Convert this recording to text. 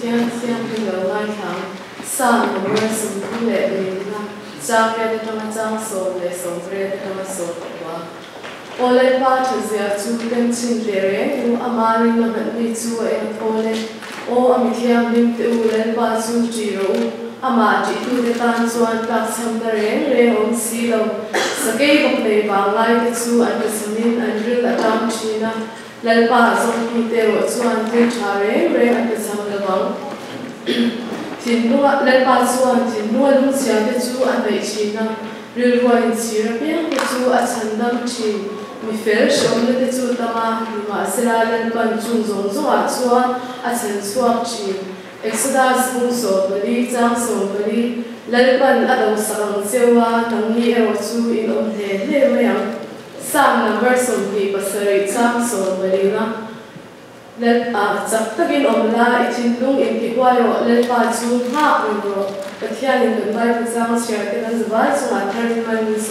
thiên thiên kinh đầu ngay thẳng sang một người sống thu lệ mình na trang về trong trang số lệ số về trong số quá ole pa thazia chu tem chin tere nu amari na han chu e ole o amithiam nim te ulen pa chu chi ro ama chi tu te tan chuan tak sam da re om si lo sakei bok nei ba lai te chu an samin an ril atam china lalpa zong ni te ro chuan te thare an sam la bang tin nuwa lalpa chuan tin nuwa lu sia te chu an nei china ril wa in sira piang te chu a chandam chi mi fel shom le te chu tama ma sira lalpa chung zong zong a chuan a chen chuak chi Exodus mung so bali chang so bali lalpan adaw sakang sewa nangni ewa chu in om he mayang sang number so ni pasari chang so bali na lal chak takin om la ichin lung in tikwayo lalpa chu ha ro pathian in bai chang share te kan zwa chu a 30 minutes